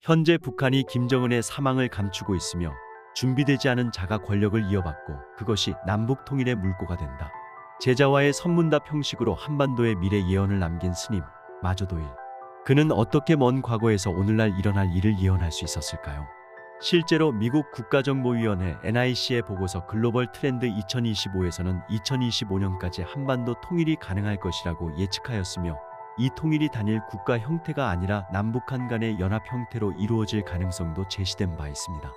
현재 북한이 김정은의 사망을 감추고 있으며 준비되지 않은 자가 권력을 이어받고 그것이 남북 통일의 물꼬가 된다. 제자와의 선문답 형식으로 한반도의 미래 예언을 남긴 스님 마조도일. 그는 어떻게 먼 과거에서 오늘날 일어날 일을 예언할 수 있었을까요? 실제로 미국 국가정보위원회 NIC의 보고서 글로벌 트렌드 2025에서는 2025년까지 한반도 통일이 가능할 것이라고 예측하였으며 이 통일이 단일 국가 형태가 아니라 남북한 간의 연합 형태로 이루어질 가능성도 제시된 바 있습니다.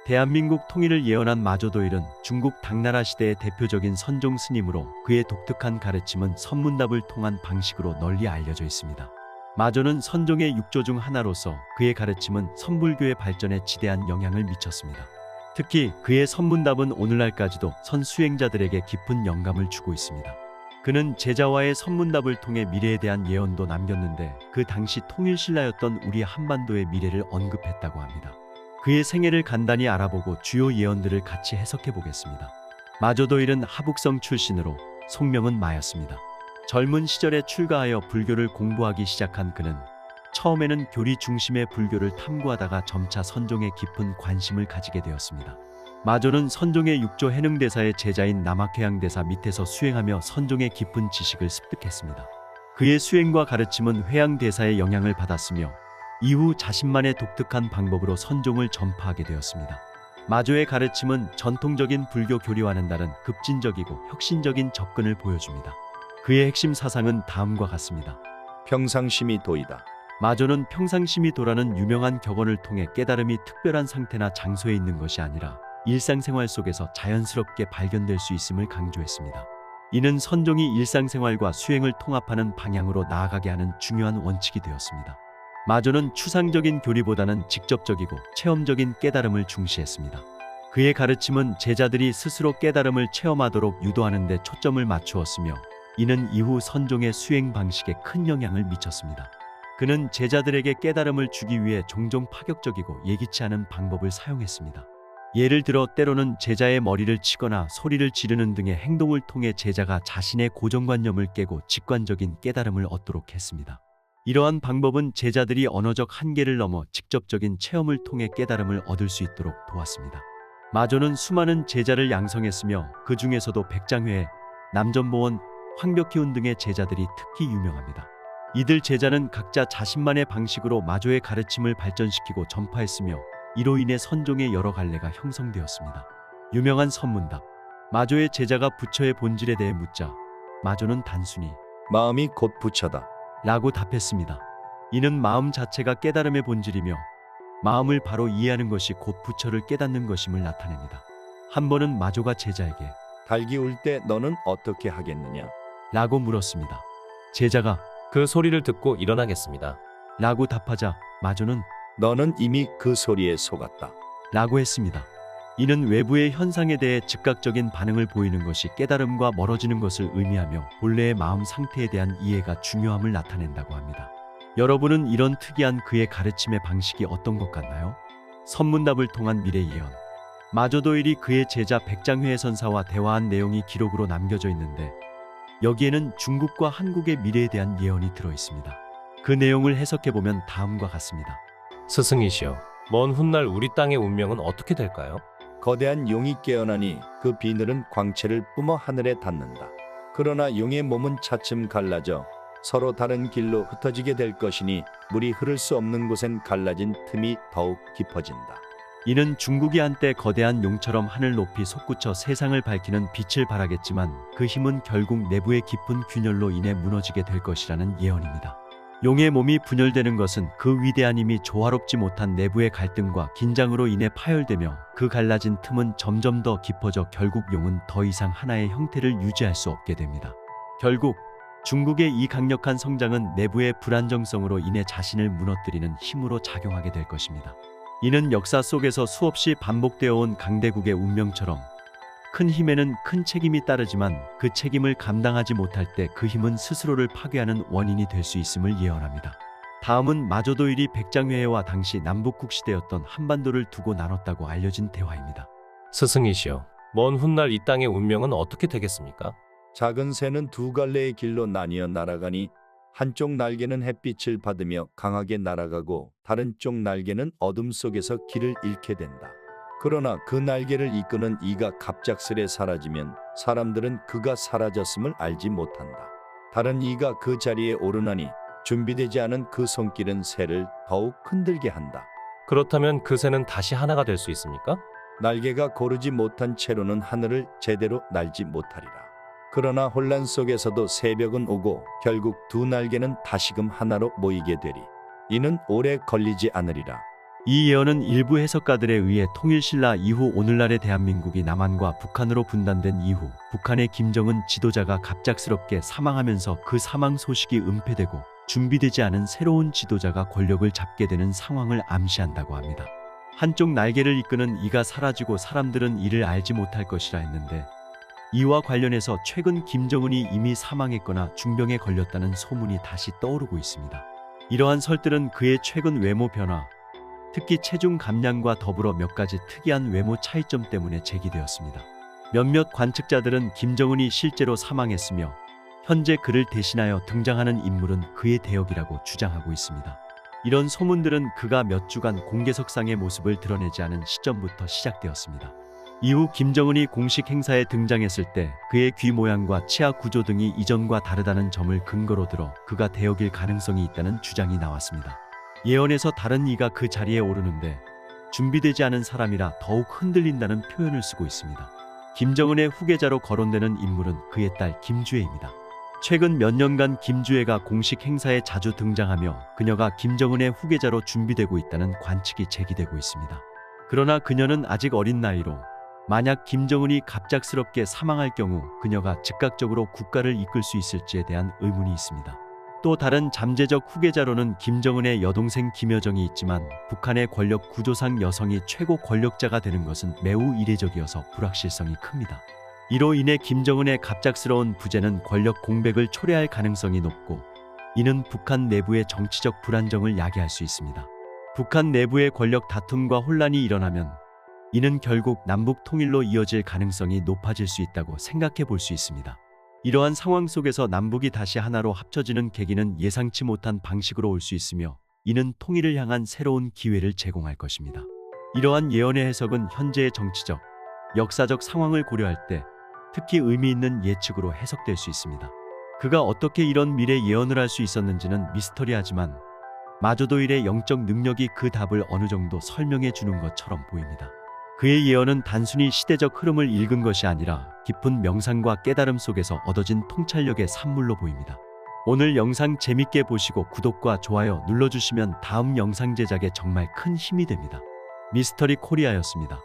대한민국 통일을 예언한 마조도일은 중국 당나라 시대의 대표적인 선종 스님으로 그의 독특한 가르침은 선문답을 통한 방식으로 널리 알려져 있습니다. 마조는 선종의 6조 중 하나로서 그의 가르침은 선불교의 발전에 지대한 영향을 미쳤습니다. 특히 그의 선문답은 오늘날까지도 선수행자들에게 깊은 영감을 주고 있습니다. 그는 제자와의 선문답을 통해 미래에 대한 예언도 남겼는데 그 당시 통일신라였던 우리 한반도의 미래를 언급했다고 합니다. 그의 생애를 간단히 알아보고 주요 예언들을 같이 해석해 보겠습니다. 마조도일은 하북성 출신으로 속명은 마였습니다. 젊은 시절에 출가하여 불교를 공부하기 시작한 그는 처음에는 교리 중심의 불교를 탐구하다가 점차 선종에 깊은 관심을 가지게 되었습니다. 마조는 선종의 6조 해능대사의 제자인 남학해양대사 밑에서 수행하며 선종의 깊은 지식을 습득했습니다. 그의 수행과 가르침은 회양대사의 영향을 받았으며 이후 자신만의 독특한 방법으로 선종을 전파하게 되었습니다. 마조의 가르침은 전통적인 불교 교리와는 다른 급진적이고 혁신적인 접근을 보여줍니다. 그의 핵심 사상은 다음과 같습니다. 평상심이 도이다. 마조는 평상심이 도라는 유명한 격언을 통해 깨달음이 특별한 상태나 장소에 있는 것이 아니라 일상생활 속에서 자연스럽게 발견될 수 있음을 강조했습니다. 이는 선종이 일상생활과 수행을 통합하는 방향으로 나아가게 하는 중요한 원칙이 되었습니다. 마조는 추상적인 교리보다는 직접적이고 체험적인 깨달음을 중시했습니다. 그의 가르침은 제자들이 스스로 깨달음을 체험하도록 유도하는 데 초점을 맞추었으며 이는 이후 선종의 수행 방식에 큰 영향을 미쳤습니다. 그는 제자들에게 깨달음을 주기 위해 종종 파격적이고 예기치 않은 방법을 사용했습니다. 예를 들어 때로는 제자의 머리를 치거나 소리를 지르는 등의 행동을 통해 제자가 자신의 고정관념을 깨고 직관적인 깨달음을 얻도록 했습니다. 이러한 방법은 제자들이 언어적 한계를 넘어 직접적인 체험을 통해 깨달음을 얻을 수 있도록 도왔습니다. 마조는 수많은 제자를 양성했으며 그 중에서도 백장회, 남전보원, 황벽희운 등의 제자들이 특히 유명합니다. 이들 제자는 각자 자신만의 방식으로 마조의 가르침을 발전시키고 전파했으며 이로 인해 선종의 여러 갈래가 형성되었습니다. 유명한 선문답. 마조의 제자가 부처의 본질에 대해 묻자 마조는 단순히 마음이 곧 부처다. 라고 답했습니다. 이는 마음 자체가 깨달음의 본질이며 마음을 바로 이해하는 것이 곧 부처를 깨닫는 것임을 나타냅니다. 한 번은 마조가 제자에게 닭이 울 때 너는 어떻게 하겠느냐? 라고 물었습니다. 제자가 그 소리를 듣고 일어나겠습니다. 라고 답하자 마조는 너는 이미 그 소리에 속았다. 라고 했습니다. 이는 외부의 현상에 대해 즉각적인 반응을 보이는 것이 깨달음과 멀어지는 것을 의미하며 본래의 마음 상태에 대한 이해가 중요함을 나타낸다고 합니다. 여러분은 이런 특이한 그의 가르침의 방식이 어떤 것 같나요? 선문답을 통한 미래 예언. 마조도일이 그의 제자 백장회의 선사와 대화한 내용이 기록으로 남겨져 있는데 여기에는 중국과 한국의 미래에 대한 예언이 들어 있습니다. 그 내용을 해석해보면 다음과 같습니다. 스승이시여, 먼 훗날 우리 땅의 운명은 어떻게 될까요? 거대한 용이 깨어나니 그 비늘은 광채를 뿜어 하늘에 닿는다. 그러나 용의 몸은 차츰 갈라져 서로 다른 길로 흩어지게 될 것이니 물이 흐를 수 없는 곳엔 갈라진 틈이 더욱 깊어진다. 이는 중국이 한때 거대한 용처럼 하늘 높이 솟구쳐 세상을 밝히는 빛을 발하겠지만 그 힘은 결국 내부의 깊은 균열로 인해 무너지게 될 것이라는 예언입니다. 용의 몸이 분열되는 것은 그 위대한 힘이 조화롭지 못한 내부의 갈등과 긴장으로 인해 파열되며 그 갈라진 틈은 점점 더 깊어져 결국 용은 더 이상 하나의 형태를 유지할 수 없게 됩니다. 결국 중국의 이 강력한 성장은 내부의 불안정성으로 인해 자신을 무너뜨리는 힘으로 작용하게 될 것입니다. 이는 역사 속에서 수없이 반복되어 온 강대국의 운명처럼 큰 힘에는 큰 책임이 따르지만 그 책임을 감당하지 못할 때 그 힘은 스스로를 파괴하는 원인이 될 수 있음을 예언합니다. 다음은 마조도일이 백장회의와 당시 남북국 시대였던 한반도를 두고 나눴다고 알려진 대화입니다. 스승이시여, 먼 훗날 이 땅의 운명은 어떻게 되겠습니까? 작은 새는 두 갈래의 길로 나뉘어 날아가니 한쪽 날개는 햇빛을 받으며 강하게 날아가고 다른 쪽 날개는 어둠 속에서 길을 잃게 된다. 그러나 그 날개를 이끄는 이가 갑작스레 사라지면 사람들은 그가 사라졌음을 알지 못한다. 다른 이가 그 자리에 오르나니 준비되지 않은 그 손길은 새를 더욱 흔들게 한다. 그렇다면 그 새는 다시 하나가 될 수 있습니까? 날개가 고르지 못한 채로는 하늘을 제대로 날지 못하리라. 그러나 혼란 속에서도 새벽은 오고 결국 두 날개는 다시금 하나로 모이게 되리. 이는 오래 걸리지 않으리라. 이 예언은 일부 해석가들에 의해 통일신라 이후 오늘날의 대한민국이 남한과 북한으로 분단된 이후 북한의 김정은 지도자가 갑작스럽게 사망하면서 그 사망 소식이 은폐되고 준비되지 않은 새로운 지도자가 권력을 잡게 되는 상황을 암시한다고 합니다. 한쪽 날개를 이끄는 이가 사라지고 사람들은 이를 알지 못할 것이라 했는데 이와 관련해서 최근 김정은이 이미 사망했거나 중병에 걸렸다는 소문이 다시 떠오르고 있습니다. 이러한 설들은 그의 최근 외모 변화, 특히 체중 감량과 더불어 몇 가지 특이한 외모 차이점 때문에 제기되었습니다. 몇몇 관측자들은 김정은이 실제로 사망했으며 현재 그를 대신하여 등장하는 인물은 그의 대역이라고 주장하고 있습니다. 이런 소문들은 그가 몇 주간 공개석상의 모습을 드러내지 않은 시점부터 시작되었습니다. 이후 김정은이 공식 행사에 등장했을 때 그의 귀 모양과 치아 구조 등이 이전과 다르다는 점을 근거로 들어 그가 대역일 가능성이 있다는 주장이 나왔습니다. 예언에서 다른 이가 그 자리에 오르는데 준비되지 않은 사람이라 더욱 흔들린다는 표현을 쓰고 있습니다. 김정은의 후계자로 거론되는 인물은 그의 딸 김주애입니다. 최근 몇 년간 김주애가 공식 행사에 자주 등장하며 그녀가 김정은의 후계자로 준비되고 있다는 관측이 제기되고 있습니다. 그러나 그녀는 아직 어린 나이로 만약 김정은이 갑작스럽게 사망할 경우 그녀가 즉각적으로 국가를 이끌 수 있을지에 대한 의문이 있습니다. 또 다른 잠재적 후계자로는 김정은의 여동생 김여정이 있지만 북한의 권력 구조상 여성이 최고 권력자가 되는 것은 매우 이례적이어서 불확실성이 큽니다. 이로 인해 김정은의 갑작스러운 부재는 권력 공백을 초래할 가능성이 높고 이는 북한 내부의 정치적 불안정을 야기할 수 있습니다. 북한 내부의 권력 다툼과 혼란이 일어나면 이는 결국 남북 통일로 이어질 가능성이 높아질 수 있다고 생각해 볼 수 있습니다. 이러한 상황 속에서 남북이 다시 하나로 합쳐지는 계기는 예상치 못한 방식으로 올 수 있으며 이는 통일을 향한 새로운 기회를 제공할 것입니다. 이러한 예언의 해석은 현재의 정치적, 역사적 상황을 고려할 때 특히 의미 있는 예측으로 해석될 수 있습니다. 그가 어떻게 이런 미래 예언을 할 수 있었는지는 미스터리하지만 마저도 일의 영적 능력이 그 답을 어느 정도 설명해 주는 것처럼 보입니다. 그의 예언은 단순히 시대적 흐름을 읽은 것이 아니라 깊은 명상과 깨달음 속에서 얻어진 통찰력의 산물로 보입니다. 오늘 영상 재밌게 보시고 구독과 좋아요 눌러주시면 다음 영상 제작에 정말 큰 힘이 됩니다. 미스터리 코리아였습니다.